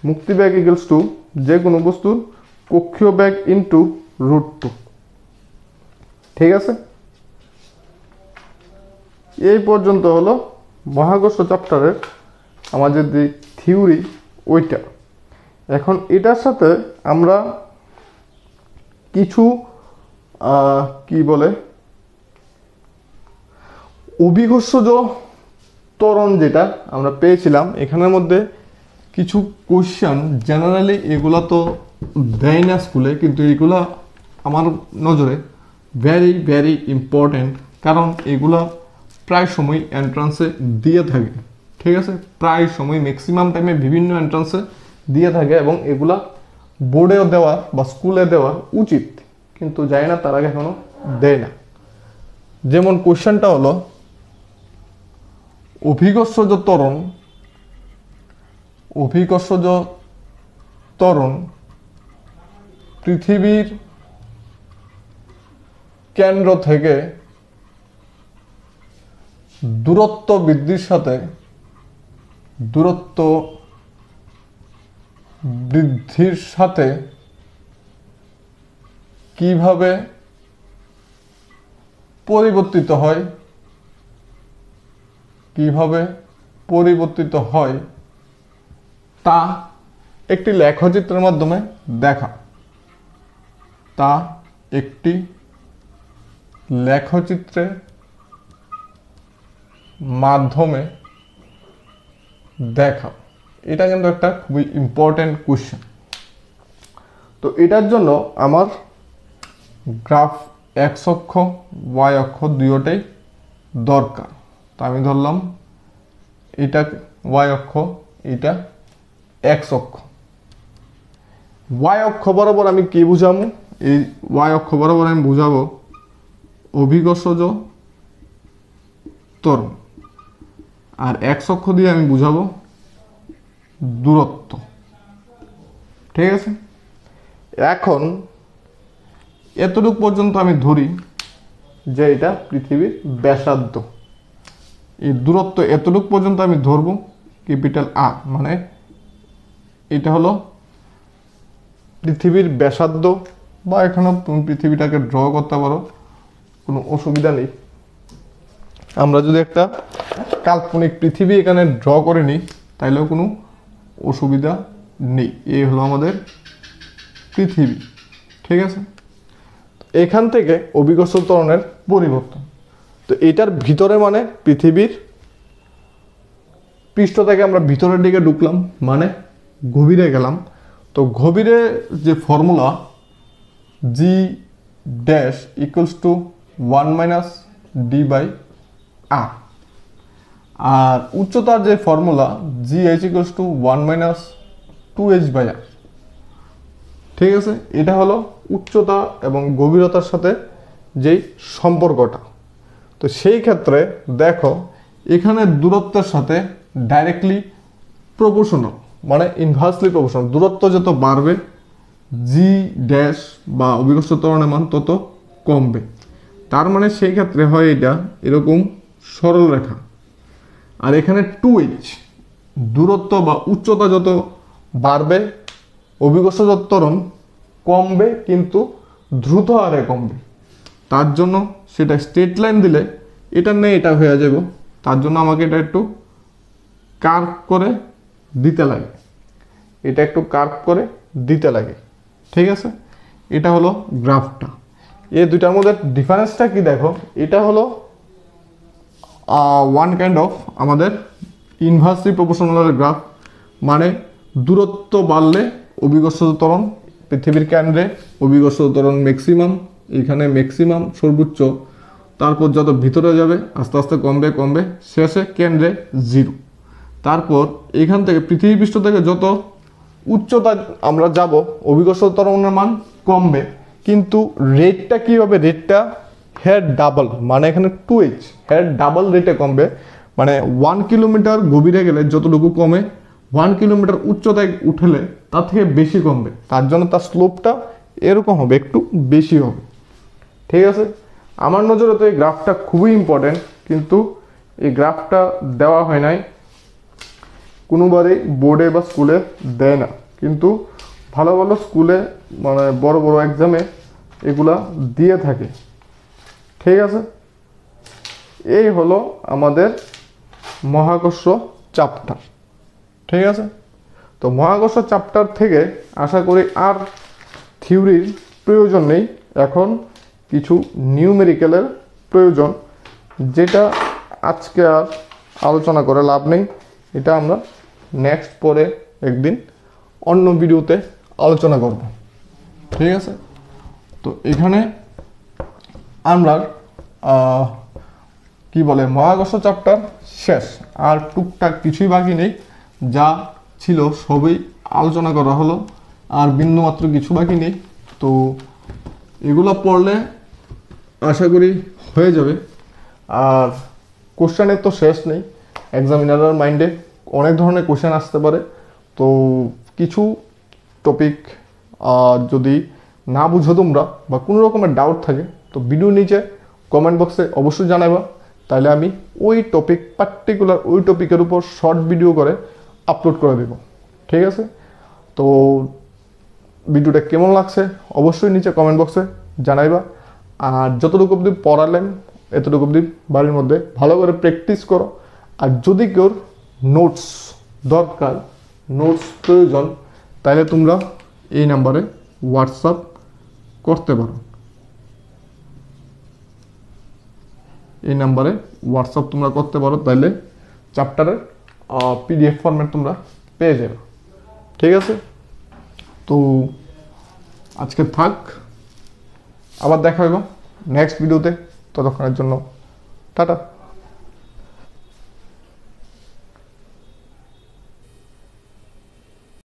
মুক্তিবেগ ইকুয়ালস টু যে কোনো বস্তুর কক্ষীয় বেগ ইন্টু √2, ঠিক আছে। এই পর্যন্ত হলো মহাকর্ষ চ্যাপ্টারের আমাদের যে থিওরি ওইটা। এখন এটার সাথে আমরা কিছু কি বলে অভিঘর্ষজ ত্বরণ যেটা আমরা পেয়েছিলাম, এখানের মধ্যে কিছু কোশ্চেন জেনারেলি এগুলা তো দেয় না স্কুলে, কিন্তু এগুলা আমার নজরে ভেরি ভেরি ইম্পর্টেন্ট, কারণ এগুলা প্রায় সময় এন্ট্রান্সে দিয়ে থাকে, ঠিক আছে। প্রায় সময় ম্যাক্সিমাম টাইমে বিভিন্ন এন্ট্রান্সে দিয়ে থাকে, এবং এগুলা বোর্ডেও দেওয়া বা স্কুলে দেওয়া উচিত, কিন্তু যায় না, তার আগে এখনো দেয় না। যেমন কোশ্চেনটা হলো অভিঘর্ষজ ত্বরণ পৃথিবীর কেন্দ্র থেকে দূরত্ব বৃদ্ধির সাথে কিভাবে পরিবর্তিত হয় তা একটি লেখচিত্রের মাধ্যমে দেখা। এটা কিন্তু একটা খুবই ইম্পর্টেন্ট কোশ্চেন। তো এটার জন্য আমার গ্রাফ এক্স অক্ষ ওয়াই অক্ষ দুইটাই দরকার। তো আমি ধরলাম এটা ওয়াই অক্ষ, এটা এক্স অক্ষ। ওয়াই অক্ষ বরাবর আমি কি বুঝাবো? এই ওয়াই অক্ষ বরাবর আমি বুঝাবো অভিকর্ষজ ত্বরণ, আর এক্স অক্ষ দিয়ে আমি বুঝাবো দূরত্ব। ঠিক আছে, এখন এতটুকু পর্যন্ত আমি ধরি যে এটা পৃথিবীর ব্যাসার্ধ। এই দূরত্ব এতটুকু পর্যন্ত আমি ধরবো ক্যাপিটাল আর, মানে এটা হলো পৃথিবীর ব্যাসার্ধ, বা এখানে তুমি পৃথিবীটাকে ড্র করতে পারো, কোনো অসুবিধা নেই। আমরা যদি একটা কাল্পনিক পৃথিবী এখানে ড্র করে নিই তাইলেও কোনো অসুবিধা নেই। এই হলো আমাদের পৃথিবী। ঠিক আছে, এখান থেকে অভিকর্ষ ত্বরণের পরিবর্তন। তো এটার ভিতরে মানে পৃথিবীর পৃষ্ঠ থেকে আমরা ভিতরের দিকে ঢুকলাম, মানে গভীরে গেলাম। তো গভীরে যে formula G dash equals to 1 minus D by R, আর উচ্চতার যে formula G H equals to 1 minus 2h by R. ঠিক আছে, এটা হলো উচ্চতা এবং গভীরতার সাথে যেই সম্পর্কটা। তো সেই ক্ষেত্রে দেখো এখানে দূরত্বের সাথে ডাইরেক্টলি প্রপোর্শনাল, মানে ইনভার্সলি প্রপোর্শনাল। দূরত্ব যত বাড়বে জি ড্যাশ বা অভিকর্ষ ত্বরণের মান তত কমবে। তার মানে সেই ক্ষেত্রে হয় এটা এরকম সরল রেখা, আর এখানে 2h দূরত্ব বা উচ্চতা যত বাড়বে অভিকর্ষ ত্বরণ কমবে, কিন্তু দ্রুত হারে কমবে। তার জন্য সেটা স্ট্রেট লাইন দিলে এটা নেই এটা হয়ে যাবে, তার জন্য আমাকে এটা একটু কার্ভ করে দিতে লাগে, এটা একটু কার্ভ করে দিতে লাগে। ঠিক আছে, এটা হলো গ্রাফটা। এই দুইটার মধ্যে ডিফারেন্সটা কি দেখো, এটা হলো ওয়ান কাইন্ড অফ আমাদের ইনভার্সলি প্রপোর্শনাল গ্রাফ, মানে দূরত্ব বাড়লে অভিকর্ষ ত্বরণ পৃথিবীর কেন্দ্রে অভিকর্ষ ত্বরণ ম্যাক্সিমাম, এখানে ম্যাক্সিমাম সর্বোচ্চ, তারপর যত ভিতরে যাবে আস্তে আস্তে কমবে কমবে, শেষে কেন্দ্রে জিরো। তারপর এখান থেকে পৃথিবী পৃষ্ঠ থেকে যত উচ্চতা আমরা যাব অভিকর্ষ ত্বরণের মান কমবে, কিন্তু রেটটা কী হবে? রেটটা হেড ডাবল, মানে এখানে 2h হেড ডাবল রেটে কমবে। মানে 1 কিলোমিটার গভীরে গেলে যতটুকু কমে 1 কিলোমিটার উচ্চতায় উঠলে তার থেকে বেশি কমবে। তার জন্য তার স্লোপটা এরকম হবে, একটু বেশি হবে। ঠিক আছে, আমার নজরে তো এই গ্রাফটা খুবই ইম্পর্টেন্ট, কিন্তু এই গ্রাফটা দেওয়া হয় নাই, কোনোবারই বোর্ডে বা স্কুলে দেয় না, কিন্তু ভালো ভালো স্কুলে মানে বড় বড় এক্সামে এগুলা দিয়ে থাকে। ঠিক আছে, এই হলো আমাদের মহাকর্ষ চ্যাপ্টার। ঠিক আছে, তো মহাকর্ষ চ্যাপ্টার থেকে আশা করি আর থিওরির প্রয়োজন নেই, এখন কিছু নিউমেরিক্যালের প্রয়োজন, যেটা আজকে আর আলোচনা করে লাভ নেই। এটা আমরা নেক্সট পরে একদিন অন্য ভিডিওতে আলোচনা করব। ঠিক আছে, তো এখানে আমরা কি বলে মহাকর্ষ চ্যাপ্টার শেষ, আর টুকটাক কিছুই বাকি নেই, যা ছিল সবই আলোচনা করা হলো, আর বিন্দুমাত্র কিছু বাকি নেই। তো এগুলো পড়লে আশা করি হয়ে যাবে। আর কোশ্চেনের তো শেষ নেই, এক্সামিনারের মাইন্ডে অনেক ধরনের কোশ্চেন আসতে পারে। তো কিছু টপিক যদি না বুঝো তোমরা বা কোনো রকমের ডাউট থাকে তো ভিডিও নিচে কমেন্ট বক্সে অবশ্যই জানাবা, তাহলে আমি ওই টপিক পার্টিকুলার ওই টপিকের উপর শর্ট ভিডিও করে আপলোড করে দেব। ঠিক আছে, তো ভিডিওটা কেমন লাগছে অবশ্যই নিচে কমেন্ট বক্সে জানাইবা। আর যতটুকু অবধি পড়ালেন এতটুকু অবধি বাড়ির মধ্যে ভালো করে প্র্যাকটিস করো। আর যদি কেউ নোটস দরকার, নোটস প্রয়োজন, তাহলে তোমরা এই নাম্বারে হোয়াটসঅ্যাপ করতে পারো। এই নাম্বারে হোয়াটসঅ্যাপ তোমরা করতে পারো, তাহলে চ্যাপ্টারের পিডিএফ ফরম্যাট তোমরা পেয়ে যাবে। ঠিক আছে, তো আজকে থাক, আবার দেখা হইব নেক্সট ভিডিওতে। ততক্ষণের জন্য টাটা।